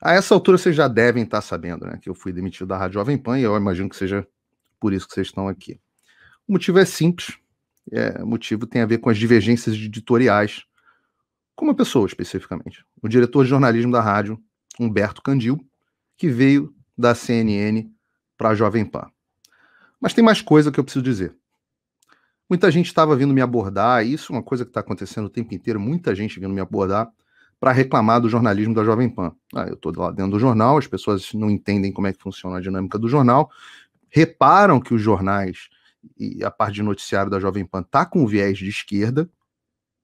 A essa altura vocês já devem estar sabendo, né, que eu fui demitido da Rádio Jovem Pan e eu imagino que seja por isso que vocês estão aqui. O motivo é simples, o motivo tem a ver com as divergências editoriais, com uma pessoa especificamente, o diretor de jornalismo da rádio, Humberto Candil, que veio da CNN para a Jovem Pan. Mas tem mais coisa que eu preciso dizer. Muita gente estava vindo me abordar, e isso é uma coisa que está acontecendo o tempo inteiro, muita gente vindo me abordar para reclamar do jornalismo da Jovem Pan. Eu estou lá dentro do jornal, as pessoas não entendem como é que funciona a dinâmica do jornal, reparam que os jornais e a parte de noticiário da Jovem Pan está com um viés de esquerda,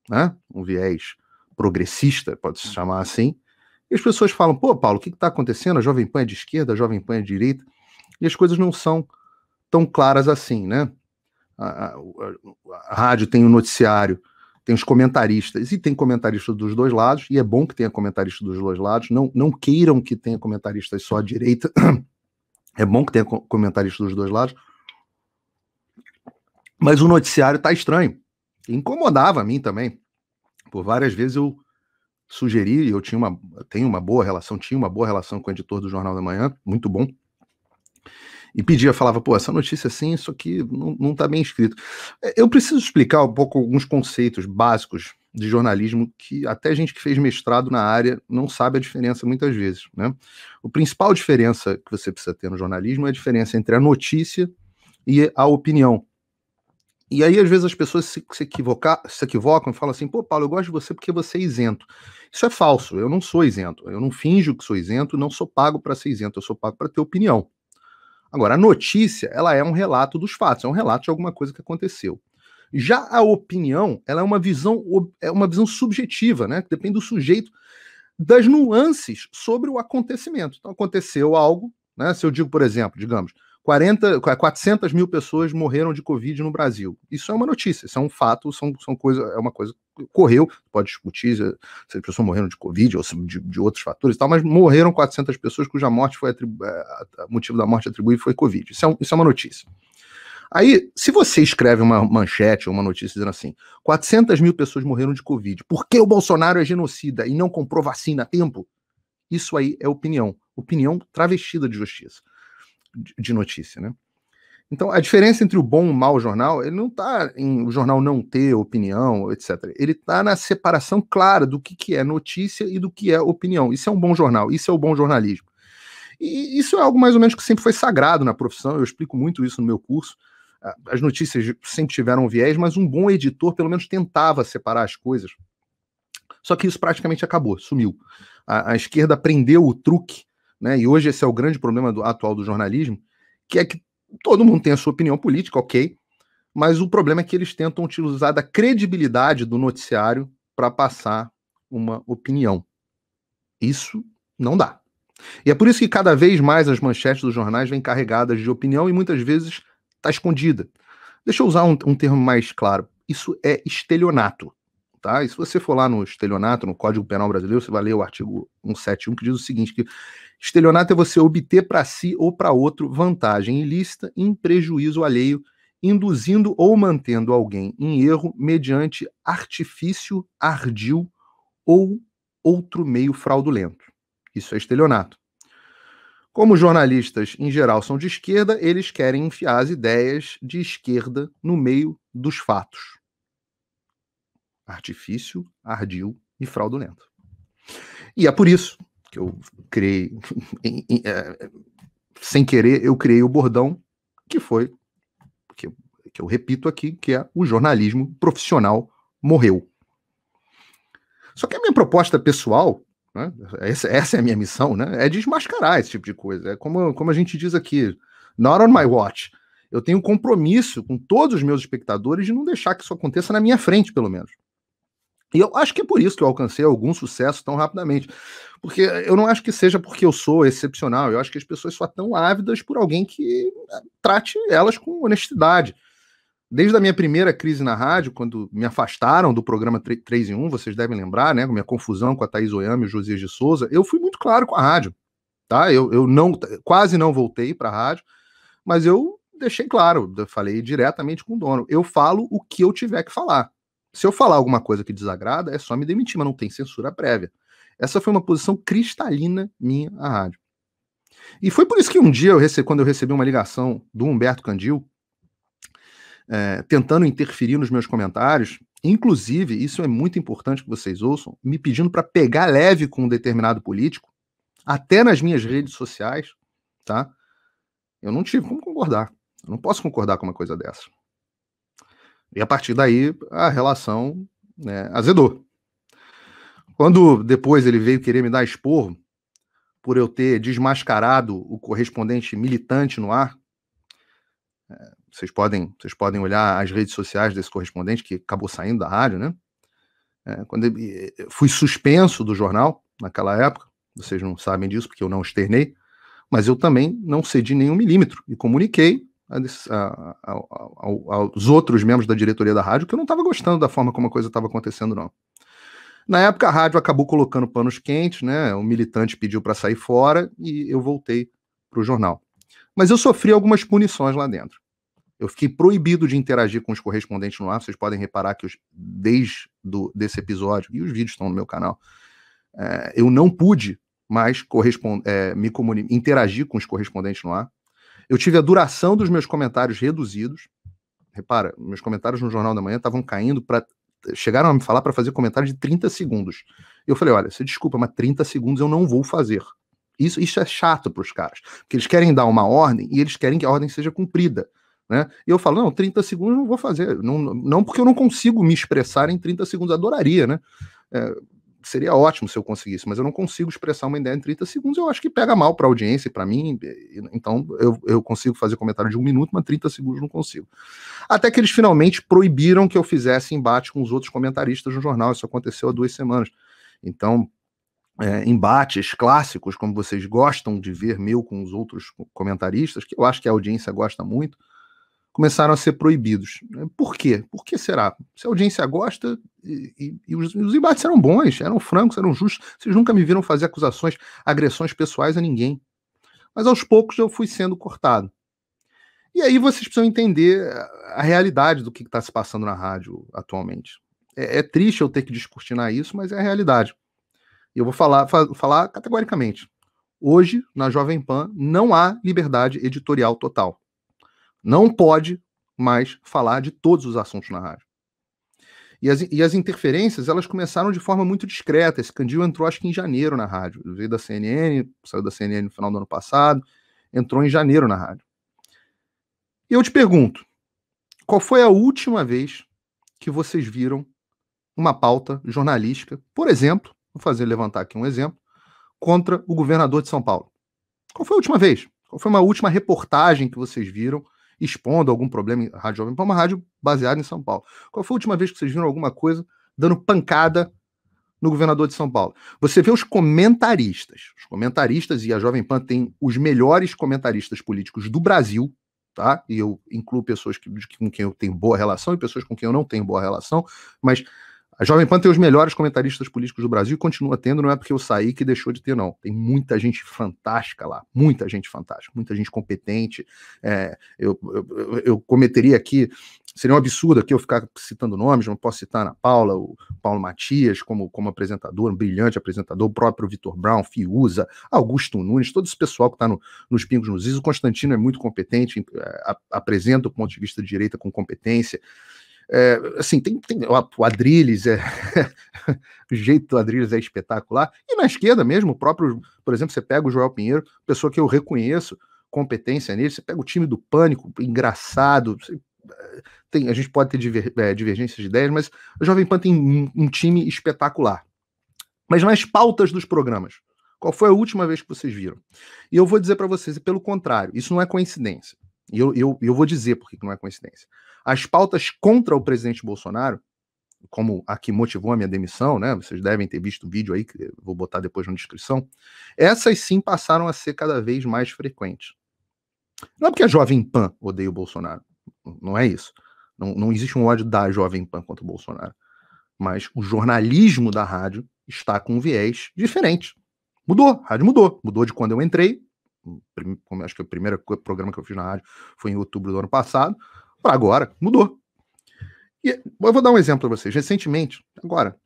né? Um viés progressista, pode-se chamar assim, e as pessoas falam, pô, Paulo, o que está acontecendo? A Jovem Pan é de esquerda, a Jovem Pan é de direita, e as coisas não são tão claras assim, né? A rádio tem o noticiário, tem os comentaristas, e tem comentaristas dos dois lados, e é bom que tenha comentaristas dos dois lados, não queiram que tenha comentaristas só à direita, é bom que tenha comentaristas dos dois lados, mas o noticiário tá estranho, incomodava a mim também, por várias vezes eu sugeri, eu tinha uma boa relação com o editor do Jornal da Manhã, muito bom, e pedia, falava, pô, essa notícia assim, isso aqui não tá bem escrito. Eu preciso explicar um pouco alguns conceitos básicos de jornalismo que até gente que fez mestrado na área não sabe a diferença muitas vezes, né? A principal diferença que você precisa ter no jornalismo é a diferença entre a notícia e a opinião. E aí, às vezes, as pessoas se equivocam e falam assim, pô, Paulo, eu gosto de você porque você é isento. Isso é falso, eu não sou isento, eu não finjo que sou isento, não sou pago para ser isento, eu sou pago para ter opinião. Agora, a notícia, ela é um relato dos fatos, é um relato de alguma coisa que aconteceu. Já a opinião, ela é uma visão subjetiva, né? Que depende do sujeito, das nuances sobre o acontecimento. Então, aconteceu algo, né? Se eu digo, por exemplo, digamos, 400 mil pessoas morreram de Covid no Brasil. Isso é uma notícia, isso é um fato, é uma coisa que ocorreu, pode discutir se as pessoas morreram de Covid ou de outros fatores e tal, mas morreram 400 pessoas cuja morte foi motivo da morte atribuído foi Covid. Isso é uma notícia. Aí, se você escreve uma manchete ou uma notícia dizendo assim, 400 mil pessoas morreram de Covid, por que o Bolsonaro é genocida e não comprou vacina a tempo? Isso aí é opinião travestida de justiça, de notícia, né? Então, a diferença entre o bom e o mau jornal, ele não está em o jornal não ter opinião, etc. Ele está na separação clara do que é notícia e do que é opinião. Isso é um bom jornal, isso é o bom jornalismo. E isso é algo mais ou menos que sempre foi sagrado na profissão, eu explico muito isso no meu curso. As notícias sempre tiveram um viés, mas um bom editor pelo menos tentava separar as coisas. Só que isso praticamente acabou, sumiu. A esquerda aprendeu o truque, né? E hoje esse é o grande problema atual do jornalismo, que é que todo mundo tem a sua opinião política, ok, mas o problema é que eles tentam utilizar da credibilidade do noticiário para passar uma opinião. Isso não dá. E é por isso que cada vez mais as manchetes dos jornais vêm carregadas de opinião e muitas vezes está escondida. Deixa eu usar um termo mais claro. Isso é estelionato. Tá? E se você for lá no estelionato, no Código Penal Brasileiro, você vai ler o artigo 171, que diz o seguinte, que estelionato é você obter para si ou para outro vantagem ilícita em prejuízo alheio, induzindo ou mantendo alguém em erro mediante artifício ardil ou outro meio fraudulento. Isso é estelionato. Como jornalistas, em geral, são de esquerda, eles querem enfiar as ideias de esquerda no meio dos fatos. Artifício, ardil e fraudulento. E é por isso que eu criei, sem querer, eu criei o bordão, que foi, que eu repito aqui, que é o jornalismo profissional morreu. Só que a minha proposta pessoal, né, essa é a minha missão, né, é desmascarar esse tipo de coisa. É como a gente diz aqui, not on my watch. Eu tenho um compromisso com todos os meus espectadores de não deixar que isso aconteça na minha frente, pelo menos. E eu acho que é por isso que eu alcancei algum sucesso tão rapidamente. Porque eu não acho que seja porque eu sou excepcional, eu acho que as pessoas só estão ávidas por alguém que trate elas com honestidade. Desde a minha primeira crise na rádio, quando me afastaram do programa 3 em 1, vocês devem lembrar, né, com a minha confusão com a Thaís Oyama e o Josias de Souza, eu fui muito claro com a rádio, tá? Eu quase não voltei para a rádio, mas eu deixei claro, eu falei diretamente com o dono, eu falo o que eu tiver que falar. Se eu falar alguma coisa que desagrada, é só me demitir, mas não tem censura prévia. Essa foi uma posição cristalina minha à rádio. E foi por isso que um dia, quando eu recebi uma ligação do Humberto Candil, tentando interferir nos meus comentários, inclusive, isso é muito importante que vocês ouçam, me pedindo para pegar leve com um determinado político, até nas minhas redes sociais, tá? Eu não tive como concordar. Eu não posso concordar com uma coisa dessa. E a partir daí, a relação, né, azedou. Quando depois ele veio querer me dar esporro por eu ter desmascarado o correspondente militante no ar, vocês podem olhar as redes sociais desse correspondente que acabou saindo da rádio, né? Quando fui suspenso do jornal naquela época, vocês não sabem disso porque eu não externei, mas eu também não cedi nenhum milímetro e comuniquei aos outros membros da diretoria da rádio que eu não estava gostando da forma como a coisa estava acontecendo, não. Na época, a rádio acabou colocando panos quentes, né? O militante pediu para sair fora e eu voltei para o jornal. Mas eu sofri algumas punições lá dentro. Eu fiquei proibido de interagir com os correspondentes no ar. Vocês podem reparar que desde desse episódio, e os vídeos estão no meu canal, eu não pude mais interagir com os correspondentes no ar. Eu tive a duração dos meus comentários reduzidos. Repara, meus comentários no Jornal da Manhã estavam caindo para... Chegaram a me falar para fazer comentário de 30 segundos. Eu falei, olha, você desculpa, mas 30 segundos eu não vou fazer. Isso é chato para os caras, porque eles querem dar uma ordem e eles querem que a ordem seja cumprida, né? E eu falo, não, 30 segundos eu não vou fazer. Não porque eu não consigo me expressar em 30 segundos. Adoraria, né? Seria ótimo se eu conseguisse, mas eu não consigo expressar uma ideia em 30 segundos. Eu acho que pega mal para a audiência e para mim. Então eu consigo fazer comentário de 1 minuto, mas 30 segundos não consigo. Até que eles finalmente proibiram que eu fizesse embate com os outros comentaristas no jornal. Isso aconteceu há 2 semanas. Então, embates clássicos, como vocês gostam de ver meu com os outros comentaristas, que eu acho que a audiência gosta muito, começaram a ser proibidos. Por quê? Por que será? Se a audiência gosta, e os embates eram bons, eram francos, eram justos, vocês nunca me viram fazer acusações, agressões pessoais a ninguém. Mas aos poucos eu fui sendo cortado. E aí vocês precisam entender a realidade do que está se passando na rádio atualmente. É triste eu ter que descortinar isso, mas é a realidade. E eu vou falar categoricamente. Hoje, na Jovem Pan, não há liberdade editorial total. Não pode mais falar de todos os assuntos na rádio. E as interferências, elas começaram de forma muito discreta. Esse Candil entrou, acho que em janeiro na rádio. Veio da CNN, saiu da CNN no final do ano passado, entrou em janeiro na rádio. E eu te pergunto, qual foi a última vez que vocês viram uma pauta jornalística, por exemplo, vou levantar aqui um exemplo, contra o governador de São Paulo? Qual foi a última vez? Qual foi uma última reportagem que vocês viram expondo algum problema em Rádio Jovem Pan, uma rádio baseada em São Paulo? Qual foi a última vez que vocês viram alguma coisa dando pancada no governador de São Paulo? Você vê os comentaristas, e a Jovem Pan tem os melhores comentaristas políticos do Brasil, tá? E eu incluo pessoas com quem eu tenho boa relação e pessoas com quem eu não tenho boa relação, mas a Jovem Pan tem os melhores comentaristas políticos do Brasil e continua tendo, não é porque eu saí que deixou de ter, não. Tem muita gente fantástica lá, muita gente fantástica, muita gente competente. Eu cometeria aqui, seria um absurdo aqui eu ficar citando nomes, não posso citar a Ana Paula, o Paulo Matias como apresentador, um brilhante apresentador, o próprio Vitor Brown, Fiuza, Augusto Nunes, todo esse pessoal que está nos Pingos nos Is. O Constantino é muito competente, apresenta o ponto de vista de direita com competência. Assim, tem o Adrilles, o jeito do Adrilles é espetacular, e na esquerda mesmo, o próprio, por exemplo, você pega o Joel Pinheiro, pessoa que eu reconheço competência nele, você pega o time do Pânico, engraçado, a gente pode ter divergências de ideias, mas a Jovem Pan tem um time espetacular. Mas nas pautas dos programas, qual foi a última vez que vocês viram? E eu vou dizer para vocês, e pelo contrário, isso não é coincidência, e eu vou dizer por que não é coincidência. As pautas contra o presidente Bolsonaro, como a que motivou a minha demissão, né? Vocês devem ter visto o vídeo aí, que eu vou botar depois na descrição. Essas sim passaram a ser cada vez mais frequentes. Não é porque a Jovem Pan odeia o Bolsonaro. Não é isso. Não existe um ódio da Jovem Pan contra o Bolsonaro. Mas o jornalismo da rádio está com um viés diferente. Mudou, a rádio mudou. Mudou de quando eu entrei. Acho que o primeiro programa que eu fiz na rádio foi em outubro do ano passado. Para agora, mudou. E eu vou dar um exemplo para vocês. Recentemente, agora,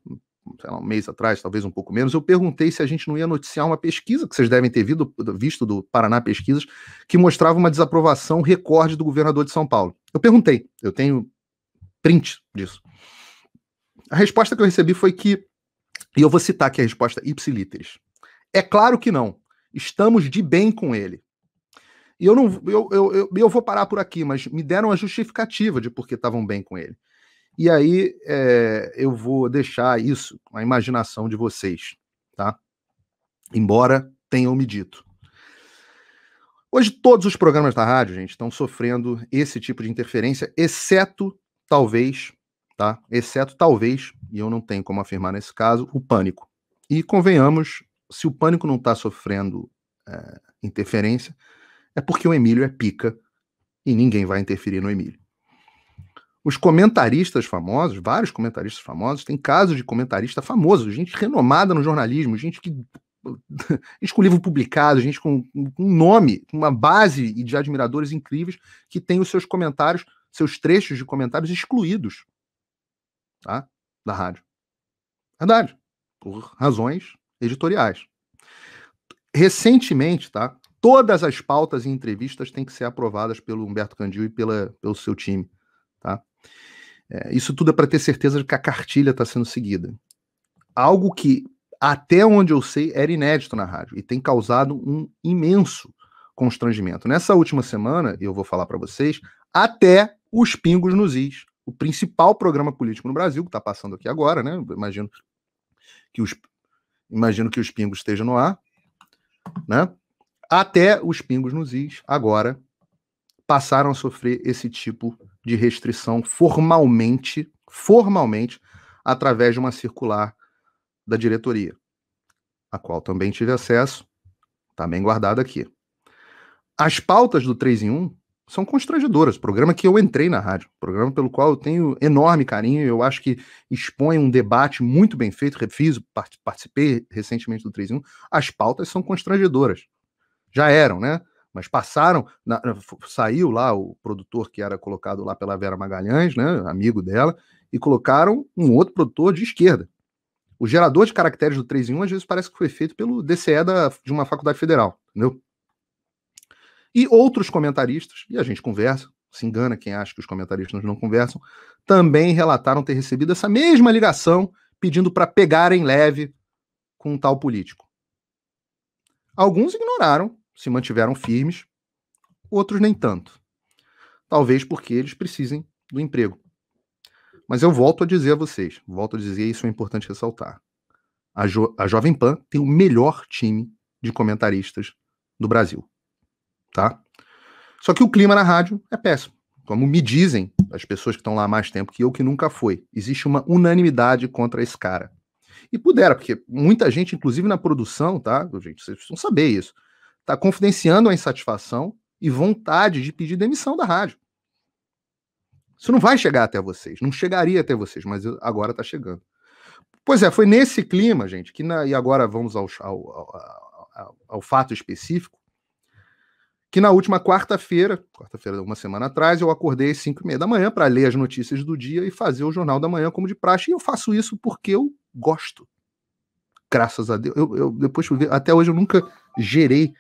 sei lá, um mês atrás, talvez um pouco menos, eu perguntei se a gente não ia noticiar uma pesquisa, que vocês devem ter visto do Paraná Pesquisas, que mostrava uma desaprovação recorde do governador de São Paulo. Eu perguntei, eu tenho print disso. A resposta que eu recebi foi que, e eu vou citar aqui a resposta ipsiliteris, é claro que não, estamos de bem com ele. E eu vou parar por aqui, mas me deram a justificativa de por que estavam bem com ele. E aí eu vou deixar isso à imaginação de vocês, tá? Embora tenham me dito. Hoje todos os programas da rádio, gente, estão sofrendo esse tipo de interferência, exceto talvez, tá? Exceto talvez, e eu não tenho como afirmar nesse caso, o Pânico. E convenhamos, se o Pânico não está sofrendo interferência, é porque o Emílio é pica e ninguém vai interferir no Emílio. Os comentaristas famosos, vários comentaristas famosos, tem casos de comentarista famoso, gente renomada no jornalismo, gente com livro publicado, gente com um nome, uma base de admiradores incríveis que tem os seus comentários, seus trechos de comentários excluídos, tá? Da rádio. Verdade. Por razões editoriais. Recentemente, tá? Todas as pautas e entrevistas têm que ser aprovadas pelo Humberto Candil e pelo seu time, tá? Isso tudo é para ter certeza de que a cartilha está sendo seguida. Algo que, até onde eu sei, era inédito na rádio e tem causado um imenso constrangimento. Nessa última semana, eu vou falar para vocês, até os Pingos nos Is, o principal programa político no Brasil, que está passando aqui agora, né? Imagino que os Pingos estejam no ar, né? Até os Pingos nos Is, agora, passaram a sofrer esse tipo de restrição formalmente, através de uma circular da diretoria, a qual também tive acesso, está bem guardado aqui. As pautas do 3 em 1 são constrangedoras, programa que eu entrei na rádio, programa pelo qual eu tenho enorme carinho, eu acho que expõe um debate muito bem feito, participei recentemente do 3 em 1, as pautas são constrangedoras, já eram, né? Mas passaram, saiu lá o produtor que era colocado lá pela Vera Magalhães, né, amigo dela, e colocaram um outro produtor de esquerda. O gerador de caracteres do 3 em 1, às vezes, parece que foi feito pelo DCE de uma faculdade federal, entendeu? E outros comentaristas, e a gente conversa, se engana quem acha que os comentaristas não conversam, também relataram ter recebido essa mesma ligação pedindo para pegarem leve com um tal político. Alguns ignoraram, se mantiveram firmes, outros nem tanto. Talvez porque eles precisem do emprego. Mas eu volto a dizer a vocês, isso é importante ressaltar. A Jovem Pan tem o melhor time de comentaristas do Brasil, tá? Só que o clima na rádio é péssimo. Como me dizem as pessoas que estão lá há mais tempo que eu, que nunca foi. Existe uma unanimidade contra esse cara. E pudera, porque muita gente, inclusive na produção, tá? Gente, vocês precisam saber isso. Tá confidenciando a insatisfação e vontade de pedir demissão da rádio. Isso não vai chegar até vocês, não chegaria até vocês, mas agora está chegando. Pois é, foi nesse clima, gente, e agora vamos ao fato específico, que na última quarta-feira, uma semana atrás, eu acordei às 5h30 da manhã para ler as notícias do dia e fazer o Jornal da Manhã como de praxe, e eu faço isso porque eu gosto. Graças a Deus. Depois até hoje eu nunca gerei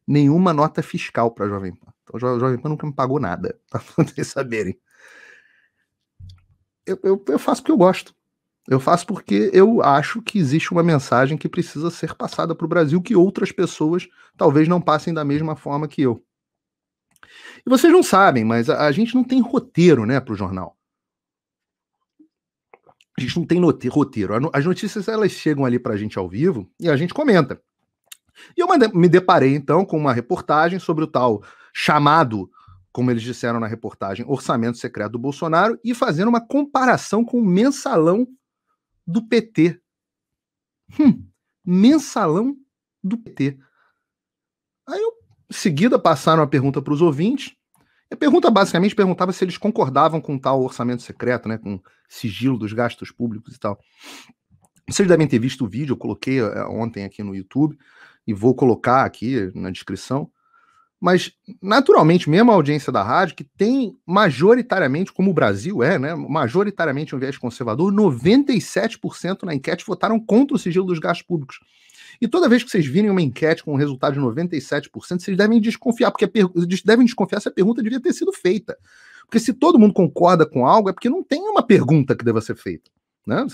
nenhuma nota fiscal para a Jovem Pan. Então, a Jovem Pan nunca me pagou nada, para vocês saberem. Eu faço porque eu gosto. Eu faço porque eu acho que existe uma mensagem que precisa ser passada para o Brasil que outras pessoas talvez não passem da mesma forma que eu. E vocês não sabem, mas a gente não tem roteiro, né, para o jornal. A gente não tem roteiro. As notícias, elas chegam ali para a gente ao vivo e a gente comenta. E eu me deparei, então, com uma reportagem sobre o tal chamado, como eles disseram na reportagem, orçamento secreto do Bolsonaro, e fazendo uma comparação com o mensalão do PT. Mensalão do PT. Aí em seguida passaram a pergunta para os ouvintes. A pergunta basicamente perguntava se eles concordavam com tal orçamento secreto, né, com sigilo dos gastos públicos e tal. Vocês devem ter visto o vídeo, eu coloquei ontem aqui no YouTube e vou colocar aqui na descrição. Mas, naturalmente, mesmo a audiência da rádio, que tem majoritariamente, como o Brasil é, né, majoritariamente um viés conservador, 97% na enquete votaram contra o sigilo dos gastos públicos. E toda vez que vocês virem uma enquete com um resultado de 97%, vocês devem desconfiar, porque devem desconfiar se a pergunta devia ter sido feita. Porque se todo mundo concorda com algo, é porque não tem uma pergunta que deva ser feita. Né?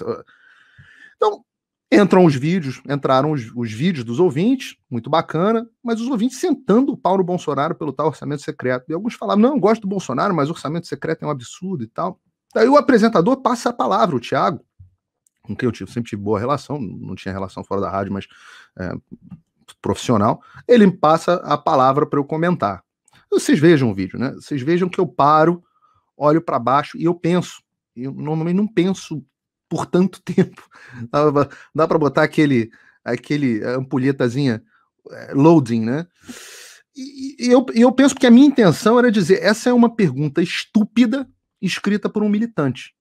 Então, entraram os vídeos dos ouvintes, muito bacana, mas os ouvintes sentando o pau no Bolsonaro pelo tal orçamento secreto. E alguns falavam, não, eu gosto do Bolsonaro, mas o orçamento secreto é um absurdo e tal. Daí o apresentador passa a palavra, o Thiago, com quem eu sempre tive boa relação, não tinha relação fora da rádio, mas profissional, ele passa a palavra para eu comentar. Vocês vejam o vídeo, né? Vocês vejam que eu paro, olho para baixo e eu penso. Eu normalmente não penso por tanto tempo. Dá para botar aquele ampulhetazinha loading, né? E eu penso que a minha intenção era dizer, essa é uma pergunta estúpida escrita por um militante.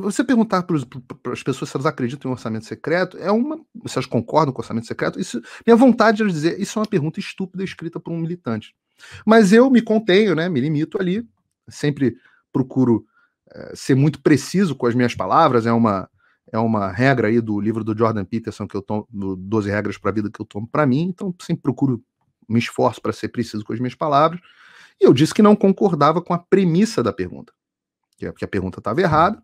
Você perguntar para as pessoas se elas acreditam em orçamento secreto, se elas concordam com o orçamento secreto, minha vontade era dizer, isso é uma pergunta estúpida escrita por um militante. Mas eu me contenho, né, me limito ali, sempre procuro ser muito preciso com as minhas palavras, é uma regra aí do livro do Jordan Peterson, que eu tomo, do 12 regras para a vida que eu tomo para mim, então sempre procuro, me esforço para ser preciso com as minhas palavras, e eu disse que não concordava com a premissa da pergunta. Que a pergunta estava errada,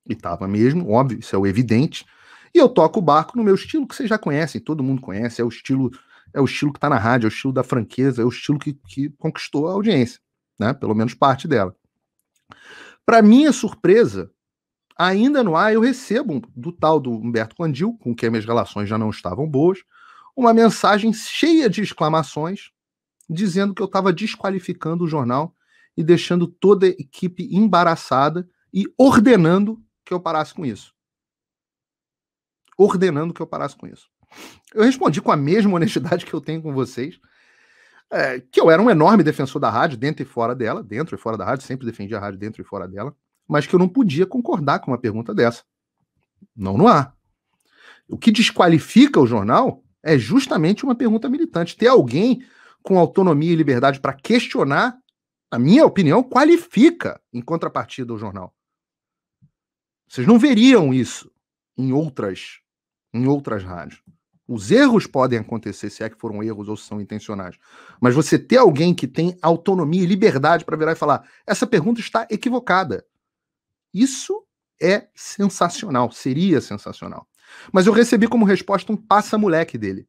e estava mesmo, óbvio, isso é o evidente, e eu toco o barco no meu estilo, que vocês já conhecem, todo mundo conhece, é o estilo que está na rádio, é o estilo da franqueza, é o estilo que conquistou a audiência, né? Pelo menos parte dela. Para minha surpresa, ainda no ar, eu recebo do tal do Humberto Quandil, com quem minhas relações já não estavam boas, uma mensagem cheia de exclamações, dizendo que eu estava desqualificando o jornal e deixando toda a equipe embaraçada e ordenando que eu parasse com isso. Ordenando que eu parasse com isso. Eu respondi com a mesma honestidade que eu tenho com vocês, que eu era um enorme defensor da rádio, dentro e fora dela, dentro e fora da rádio, sempre defendi a rádio dentro e fora dela, mas que eu não podia concordar com uma pergunta dessa. Não no ar. O que desqualifica o jornal é justamente uma pergunta militante. Ter alguém com autonomia e liberdade para questionar, na minha opinião, qualifica em contrapartida o jornal. Vocês não veriam isso em outras rádios. Os erros podem acontecer, se é que foram erros ou se são intencionais. Mas você ter alguém que tem autonomia e liberdade para virar e falar, essa pergunta está equivocada. Isso é sensacional, seria sensacional. Mas eu recebi como resposta um passa-moleque dele,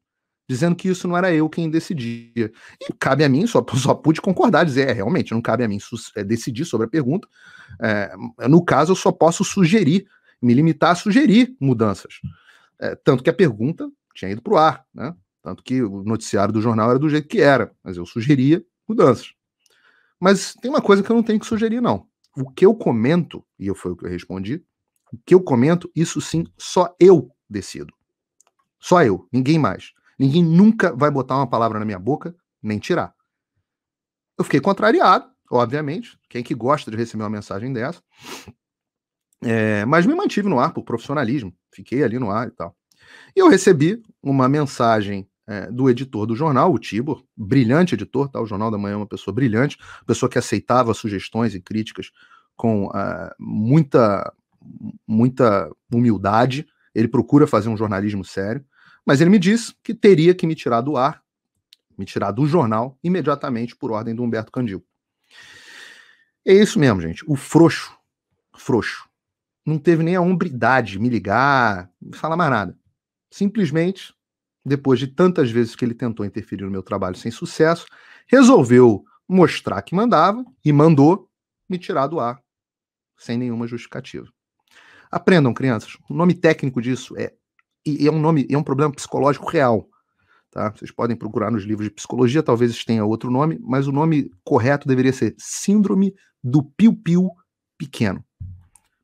dizendo que isso não era eu quem decidia. E cabe a mim, só pude concordar, dizer, realmente, não cabe a mim decidir sobre a pergunta. No caso, eu só posso sugerir, me limitar a sugerir mudanças. Tanto que a pergunta tinha ido para o ar, né? Tanto que o noticiário do jornal era do jeito que era, mas eu sugeria mudanças. Mas tem uma coisa que eu não tenho que sugerir, não. O que eu comento, e foi o que eu respondi, o que eu comento, isso sim, só eu decido. Só eu, ninguém mais. Ninguém nunca vai botar uma palavra na minha boca, nem tirar. Eu fiquei contrariado, obviamente. Quem que gosta de receber uma mensagem dessa? Mas me mantive no ar por profissionalismo. Fiquei ali no ar e tal. E eu recebi uma mensagem do editor do jornal, o Tibor, brilhante editor, tá? O Jornal da Manhã é uma pessoa brilhante, pessoa que aceitava sugestões e críticas com muita humildade. Ele procura fazer um jornalismo sério, mas ele me disse que teria que me tirar do ar, me tirar do jornal imediatamente por ordem do Humberto Quandil. É isso mesmo, gente. O frouxo, não teve nem a hombridade de me ligar, não falar mais nada. Simplesmente, depois de tantas vezes que ele tentou interferir no meu trabalho sem sucesso, resolveu mostrar que mandava e mandou me tirar do ar, sem nenhuma justificativa. Aprendam, crianças. O nome técnico disso é um problema psicológico real. Tá? Vocês podem procurar nos livros de psicologia, talvez tenha outro nome, mas o nome correto deveria ser Síndrome do Piu-Piu Pequeno.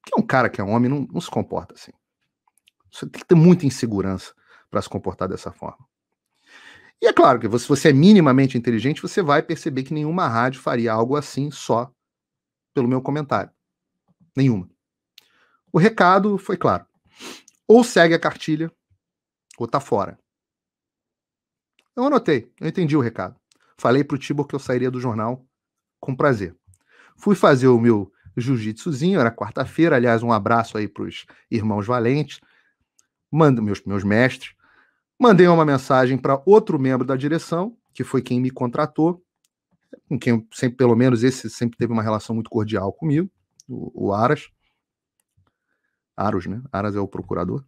Porque um cara que é homem não se comporta assim. Você tem que ter muita insegurança para se comportar dessa forma. E é claro que se você é minimamente inteligente, você vai perceber que nenhuma rádio faria algo assim só pelo meu comentário. Nenhuma. O recado foi claro. Ou segue a cartilha, ou tá fora. Eu anotei, eu entendi o recado. Falei pro Tibor que eu sairia do jornal com prazer. Fui fazer o meu jiu-jitsuzinho, era quarta-feira, aliás, um abraço aí pros irmãos valentes, meus mestres. Mandei uma mensagem para outro membro da direção, que foi quem me contratou, com quem eu sempre, pelo menos, esse sempre teve uma relação muito cordial comigo, o Aras. Aros, né? Aras é o procurador.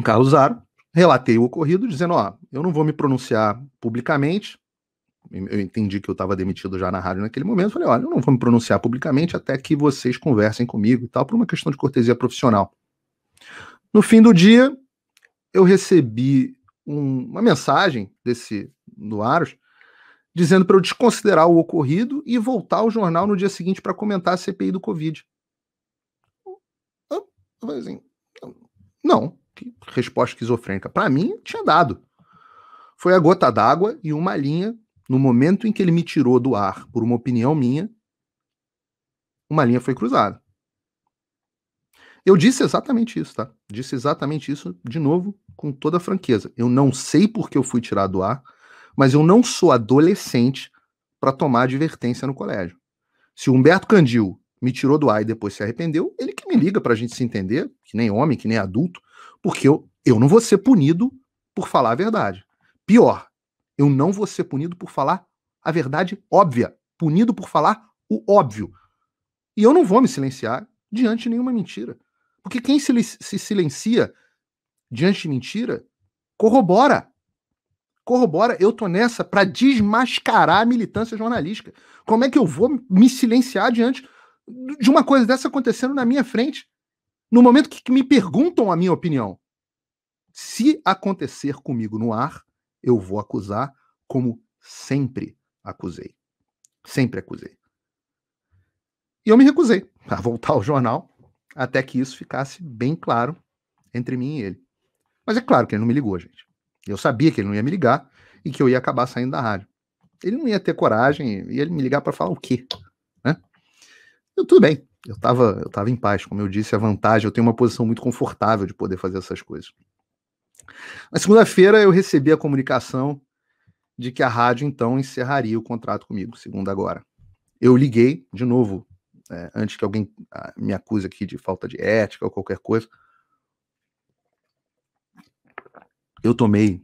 Carlos Aro. Relatei o ocorrido, dizendo, eu não vou me pronunciar publicamente. Eu entendi que eu estava demitido já na rádio naquele momento. Falei, olha, eu não vou me pronunciar publicamente até que vocês conversem comigo e tal, por uma questão de cortesia profissional. No fim do dia, eu recebi uma mensagem do Aros, dizendo para eu desconsiderar o ocorrido e voltar ao jornal no dia seguinte para comentar a CPI do Covid. Eu falei assim, não, que resposta esquizofrênica. Para mim, tinha dado. Foi a gota d'água e uma linha, no momento em que ele me tirou do ar por uma opinião minha, uma linha foi cruzada. Eu disse exatamente isso, tá? Disse exatamente isso, de novo, com toda franqueza. Eu não sei por que eu fui tirado do ar, mas eu não sou adolescente para tomar advertência no colégio. Se o Humberto Candil me tirou do ar e depois se arrependeu, ele que me liga pra gente se entender, que nem homem, que nem adulto, porque eu não vou ser punido por falar a verdade. Pior, eu não vou ser punido por falar a verdade óbvia, punido por falar o óbvio. E eu não vou me silenciar diante de nenhuma mentira. Porque quem se silencia diante de mentira, corrobora. Eu tô nessa para desmascarar a militância jornalística. Como é que eu vou me silenciar diante de uma coisa dessa acontecendo na minha frente? No momento que me perguntam a minha opinião. Se acontecer comigo no ar, eu vou acusar como sempre acusei. Sempre acusei. E eu me recusei a voltar ao jornal até que isso ficasse bem claro entre mim e ele. Mas é claro que ele não me ligou, gente. Eu sabia que ele não ia me ligar e que eu ia acabar saindo da rádio. Ele não ia ter coragem, ia me ligar para falar o quê? Né? Tudo bem, eu tava em paz. Como eu disse, a vantagem, eu tenho uma posição muito confortável de poder fazer essas coisas. Na segunda-feira eu recebi a comunicação de que a rádio então encerraria o contrato comigo, segunda agora. Eu liguei, de novo, antes que alguém me acuse aqui de falta de ética ou qualquer coisa. Eu tomei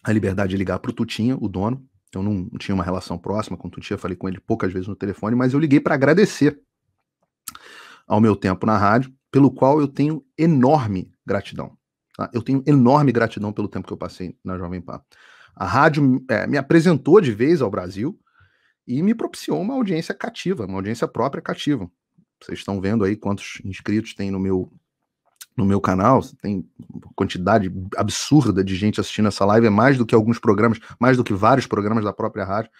a liberdade de ligar para o Tutinha, o dono. Eu não tinha uma relação próxima com o Tutinha, falei com ele poucas vezes no telefone, mas eu liguei para agradecer ao meu tempo na rádio, pelo qual eu tenho enorme gratidão. Tá? Eu tenho enorme gratidão pelo tempo que eu passei na Jovem Pan. A rádio me apresentou de vez ao Brasil e me propiciou uma audiência cativa, uma audiência própria cativa. Vocês estão vendo aí quantos inscritos tem no meu canal, tem quantidade absurda de gente assistindo essa live, é mais do que alguns programas, mais do que vários programas da própria rádio.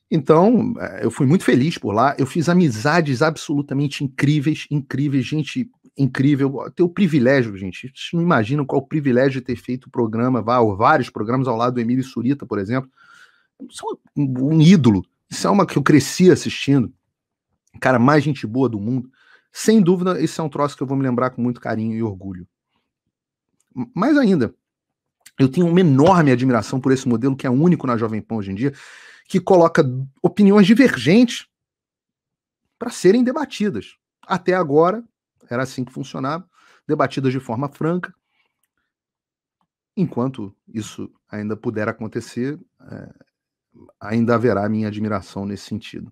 Então, eu fui muito feliz por lá, eu fiz amizades absolutamente incríveis, gente incrível, eu tenho o privilégio, gente, vocês não imaginam qual o privilégio de ter feito o programa, vários programas ao lado do Emílio Surita, por exemplo. Isso é um ídolo, isso é uma que eu cresci assistindo, cara mais gente boa do mundo. Sem dúvida, esse é um troço que eu vou me lembrar com muito carinho e orgulho. Mais ainda, eu tenho uma enorme admiração por esse modelo que é único na Jovem Pan hoje em dia, que coloca opiniões divergentes para serem debatidas. Até agora, era assim que funcionava, debatidas de forma franca. Enquanto isso ainda puder acontecer, ainda haverá minha admiração nesse sentido.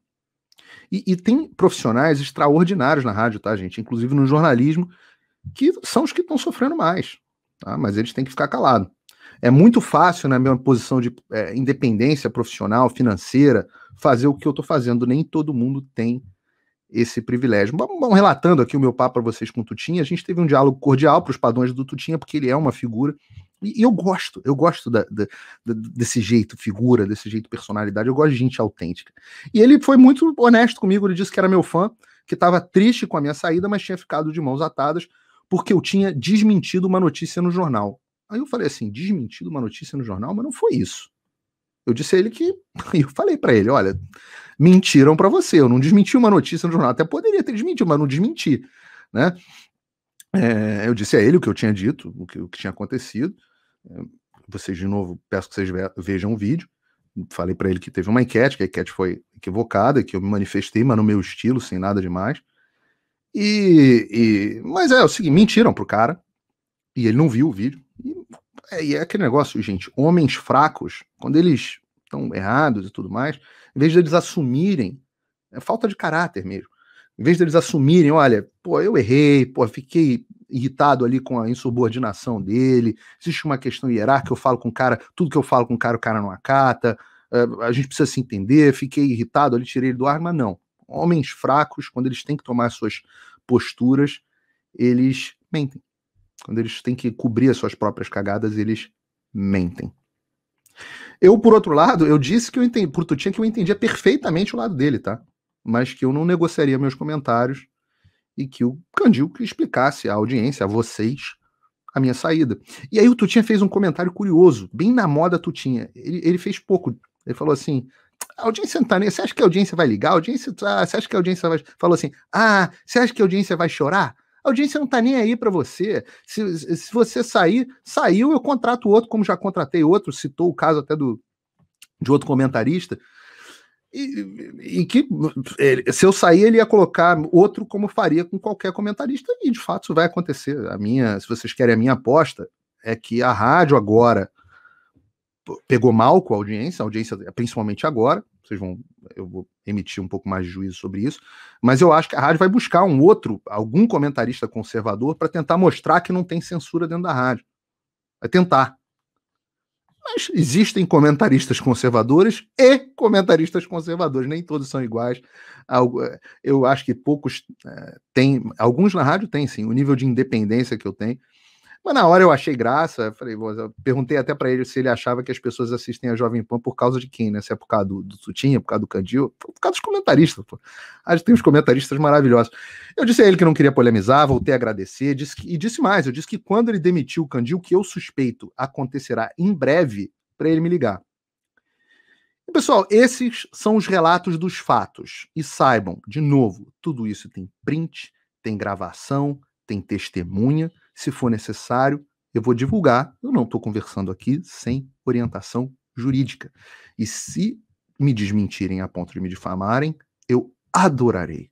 E tem profissionais extraordinários na rádio, tá, gente? Inclusive no jornalismo, que são os que estão sofrendo mais, tá? Mas eles têm que ficar calados. É muito fácil, na minha posição de independência profissional, financeira, fazer o que eu estou fazendo. Nem todo mundo tem esse privilégio. Bom, relatando aqui o meu papo para vocês com o Tutinha, a gente teve um diálogo cordial para os padrões do Tutinha, porque ele é uma figura, e eu gosto desse jeito figura, desse jeito personalidade, eu gosto de gente autêntica. E ele foi muito honesto comigo, ele disse que era meu fã, que estava triste com a minha saída, mas tinha ficado de mãos atadas, porque eu tinha desmentido uma notícia no jornal. Aí eu falei assim, desmentido uma notícia no jornal? Mas não foi isso. Eu disse a ele que... Eu falei para ele, olha, mentiram para você, eu não desmenti uma notícia no jornal, até poderia ter desmentido, mas não desmenti, né? Eu disse a ele o que eu tinha dito, o que tinha acontecido, vocês, de novo, peço que vocês vejam o vídeo. Falei para ele que teve uma enquete, que a enquete foi equivocada, que eu me manifestei, mas no meu estilo, sem nada demais. Mas é o seguinte, mentiram pro cara, e ele não viu o vídeo. E é aquele negócio, gente, homens fracos, quando eles estão errados e tudo mais, em vez de eles assumirem, é falta de caráter mesmo, em vez de eles assumirem, olha, pô, eu errei, pô, fiquei irritado ali com a insubordinação dele, existe uma questão hierárquica, eu falo com o cara, tudo que eu falo com o cara não acata, a gente precisa se entender, fiquei irritado ali, tirei ele do ar, mas não. Homens fracos, quando eles têm que tomar suas posturas, eles mentem. Quando eles têm que cobrir as suas próprias cagadas, eles mentem. Eu, por outro lado, eu disse que eu entendi, pro Tutinha, que eu entendia perfeitamente o lado dele, tá? Mas que eu não negociaria meus comentários e que o Candil que explicasse à audiência, a vocês, a minha saída. E aí o Tutinha fez um comentário curioso, bem na moda Tutinha. Ele fez pouco. Ele falou assim, a audiência não tá nem... Você acha que a audiência vai ligar? Você acha que a audiência vai... Falou assim, você acha que a audiência vai chorar? A audiência não tá nem aí para você. Se você saiu, eu contrato outro, como já contratei outro, citou o caso até de outro comentarista, e que se eu sair, ele ia colocar outro como faria com qualquer comentarista, e de fato isso vai acontecer. Se vocês querem a minha aposta, é que a rádio agora pegou mal com a audiência, principalmente agora, eu vou emitir um pouco mais de juízo sobre isso, mas eu acho que a rádio vai buscar algum comentarista conservador para tentar mostrar que não tem censura dentro da rádio. Vai tentar. Mas existem comentaristas conservadores e comentaristas conservadores, nem todos são iguais. Eu acho que poucos têm, alguns na rádio têm sim, o nível de independência que eu tenho. Mas na hora eu achei graça, eu perguntei até para ele se ele achava que as pessoas assistem a Jovem Pan por causa de quem, né? Se é por causa do Tutinha, por causa do Candil, por causa dos comentaristas, pô. A gente tem uns comentaristas maravilhosos. Eu disse a ele que não queria polemizar, voltei a agradecer, disse mais, eu disse que quando ele demitiu o Candil, que eu suspeito acontecerá em breve, para ele me ligar. E, pessoal, esses são os relatos dos fatos. E saibam, de novo, tudo isso tem print, tem gravação, tem testemunha. Se for necessário, eu vou divulgar. Eu não estou conversando aqui sem orientação jurídica. E se me desmentirem a ponto de me difamarem, eu adorarei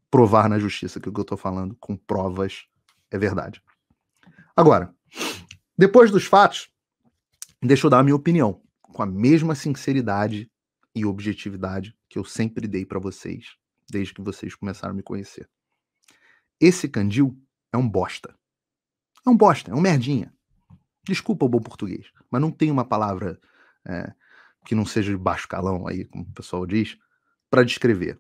provar na justiça que o que eu estou falando com provas é verdade. Agora, depois dos fatos, deixa eu dar a minha opinião, com a mesma sinceridade e objetividade que eu sempre dei para vocês, desde que vocês começaram a me conhecer. Esse Candil é um bosta. É um bosta, é um merdinha. Desculpa o bom português, mas não tem uma palavra que não seja de baixo calão, aí, como o pessoal diz, para descrever.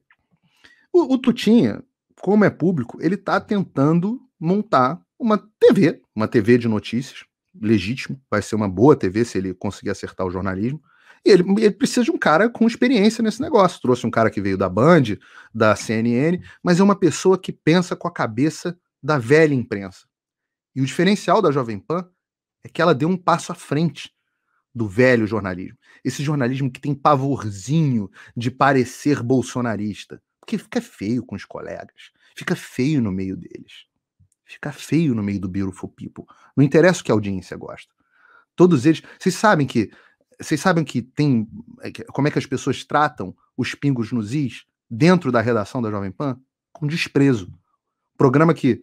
O Tutinha, como é público, ele está tentando montar uma TV de notícias, legítimo, vai ser uma boa TV se ele conseguir acertar o jornalismo, e ele precisa de um cara com experiência nesse negócio. Trouxe um cara que veio da Band, da CNN, mas é uma pessoa que pensa com a cabeça da velha imprensa. E o diferencial da Jovem Pan é que ela deu um passo à frente do velho jornalismo. Esse jornalismo que tem pavorzinho de parecer bolsonarista. Porque fica feio com os colegas. Fica feio no meio deles. Fica feio no meio do beautiful people. Não interessa o que a audiência gosta. Todos eles... Vocês sabem que tem... Como é que as pessoas tratam os pingos nos is dentro da redação da Jovem Pan? Com desprezo. Programa que,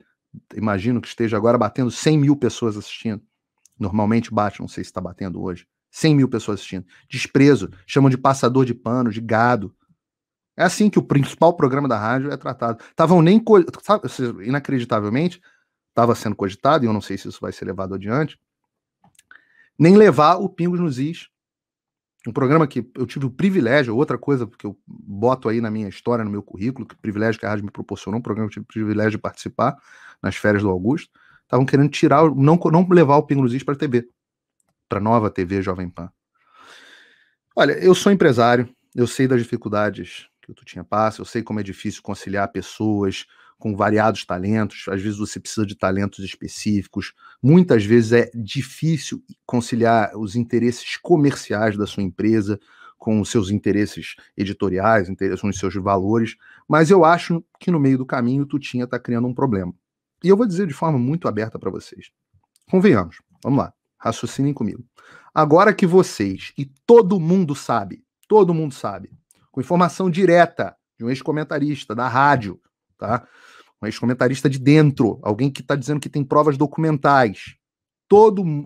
imagino que esteja agora batendo 100 mil pessoas assistindo. Normalmente bate, não sei se está batendo hoje. 100 mil pessoas assistindo. Desprezo. Chamam de passador de pano, de gado. É assim que o principal programa da rádio é tratado. Inacreditavelmente, estava sendo cogitado, e eu não sei se isso vai ser levado adiante, nem levar o Pingos nos Is. Um programa que eu tive o privilégio, outra coisa que eu boto aí na minha história, no meu currículo, que o privilégio que a rádio me proporcionou, um programa que eu tive o privilégio de participar nas férias do Augusto, estavam querendo tirar, não levar o Pingos nos Is para a TV, para a nova TV Jovem Pan. Olha, eu sou empresário, eu sei das dificuldades que o Tutinha passa, eu sei como é difícil conciliar pessoas com variados talentos, às vezes você precisa de talentos específicos, muitas vezes é difícil conciliar os interesses comerciais da sua empresa com os seus interesses editoriais, com os seus valores, mas eu acho que no meio do caminho o Tutinha está criando um problema. E eu vou dizer de forma muito aberta para vocês. Convenhamos, Vamos lá, raciocinem comigo. Agora que vocês, e todo mundo sabe, com informação direta de um ex-comentarista da rádio, tá? Um ex-comentarista de dentro, alguém que está dizendo que tem provas documentais.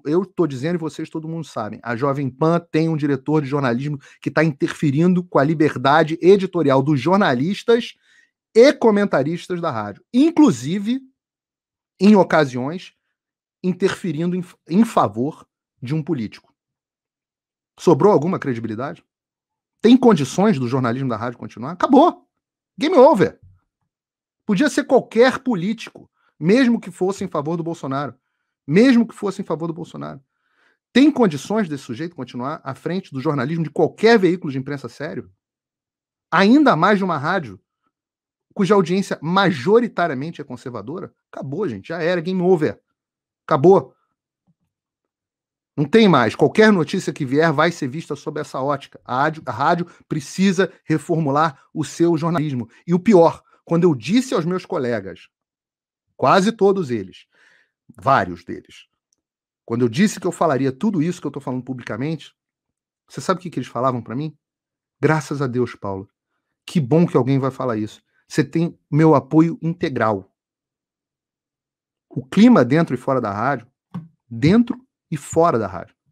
Eu estou dizendo e vocês, todo mundo sabem, a Jovem Pan tem um diretor de jornalismo que está interferindo com a liberdade editorial dos jornalistas e comentaristas da rádio. Inclusive, em ocasiões, interferindo em favor de um político. Sobrou alguma credibilidade? Tem condições do jornalismo da rádio continuar? Acabou. Game over. Podia ser qualquer político, mesmo que fosse em favor do Bolsonaro. Tem condições desse sujeito continuar à frente do jornalismo de qualquer veículo de imprensa sério? Ainda mais de uma rádio cuja audiência majoritariamente é conservadora? Acabou, gente. Já era. Game over. Acabou. Não tem mais. Qualquer notícia que vier vai ser vista sob essa ótica. A rádio precisa reformular o seu jornalismo. E o pior, quando eu disse aos meus colegas, quase todos eles, vários deles, quando eu disse que eu falaria tudo isso que eu estou falando publicamente, você sabe o que eles falavam para mim? Graças a Deus, Paulo. Que bom que alguém vai falar isso. Você tem meu apoio integral. O clima dentro e fora da rádio,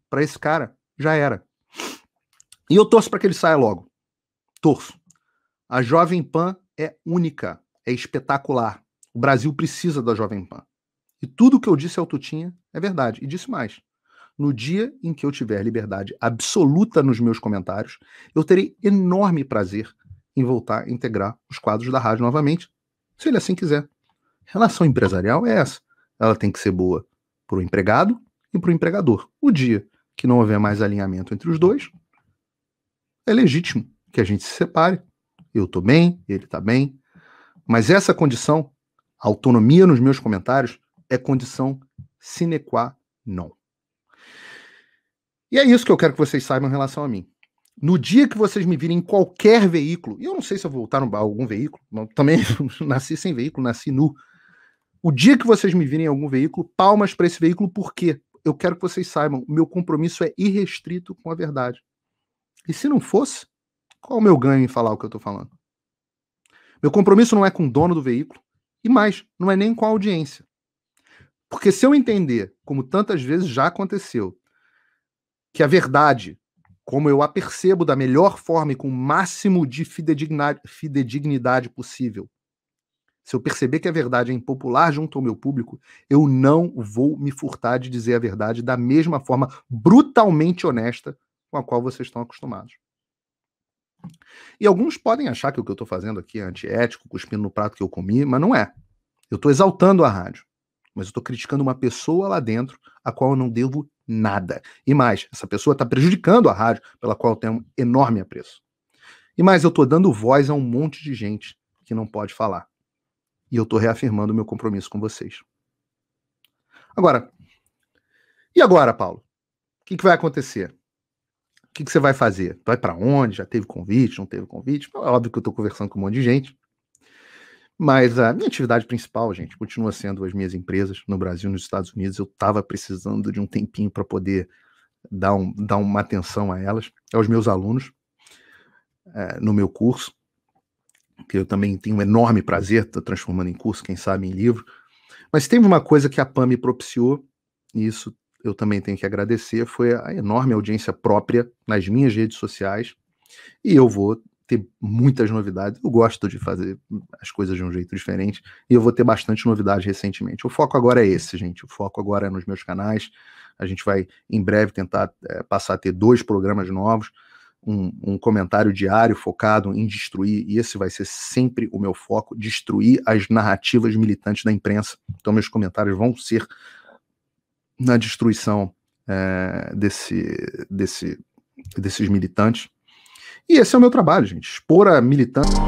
para esse cara, já era. E eu torço para que ele saia logo. Torço. A Jovem Pan é única, é espetacular. O Brasil precisa da Jovem Pan. E tudo que eu disse ao Tutinha é verdade. E disse mais. No dia em que eu tiver liberdade absoluta nos meus comentários, eu terei enorme prazer em voltar a integrar os quadros da rádio novamente, se ele assim quiser. Relação empresarial é essa. Ela tem que ser boa para o empregado e para o empregador. O dia que não houver mais alinhamento entre os dois, é legítimo que a gente se separe. Eu estou bem, ele está bem. Mas essa condição, autonomia nos meus comentários, é condição sine qua non. E é isso que eu quero que vocês saibam em relação a mim. No dia que vocês me virem em qualquer veículo, e eu não sei se eu vou voltar a algum veículo, também nasci sem veículo, nasci nu. O dia que vocês me virem em algum veículo, palmas para esse veículo, por quê? Eu quero que vocês saibam, o meu compromisso é irrestrito com a verdade. E se não fosse, qual o meu ganho em falar o que eu estou falando? Meu compromisso não é com o dono do veículo, e mais, não é nem com a audiência. Porque se eu entender, como tantas vezes já aconteceu, que a verdade, como eu a percebo da melhor forma e com o máximo de fidedignidade possível, se eu perceber que a verdade é impopular junto ao meu público, eu não vou me furtar de dizer a verdade da mesma forma brutalmente honesta com a qual vocês estão acostumados. E alguns podem achar que o que eu estou fazendo aqui é antiético, cuspindo no prato que eu comi, mas não é. Eu estou exaltando a rádio, mas eu estou criticando uma pessoa lá dentro a qual eu não devo nada. E mais, essa pessoa está prejudicando a rádio, pela qual eu tenho um enorme apreço. E mais, eu estou dando voz a um monte de gente que não pode falar. E eu estou reafirmando o meu compromisso com vocês. Agora, e agora, Paulo? O que vai acontecer? O que você vai fazer? Vai para onde? Já teve convite? Não teve convite? É óbvio que eu estou conversando com um monte de gente. Mas a minha atividade principal, gente, continua sendo as minhas empresas no Brasil e nos Estados Unidos. Eu estava precisando de um tempinho para poder dar uma atenção a elas, aos meus alunos, no meu curso, que eu também tenho um enorme prazer, estou transformando em curso, quem sabe em livro. Mas teve uma coisa que a PAN me propiciou, e isso eu também tenho que agradecer, foi a enorme audiência própria nas minhas redes sociais, e eu vou ter muitas novidades. Eu gosto de fazer as coisas de um jeito diferente, e eu vou ter bastante novidade recentemente. O foco agora é esse, gente. O foco agora é nos meus canais. A gente vai, em breve, tentar passar a ter 2 programas novos, um comentário diário focado em destruir, e esse vai ser sempre o meu foco, destruir as narrativas militantes da imprensa. Então, meus comentários vão ser na destruição desses militantes. E esse é o meu trabalho, gente. Expor a militância.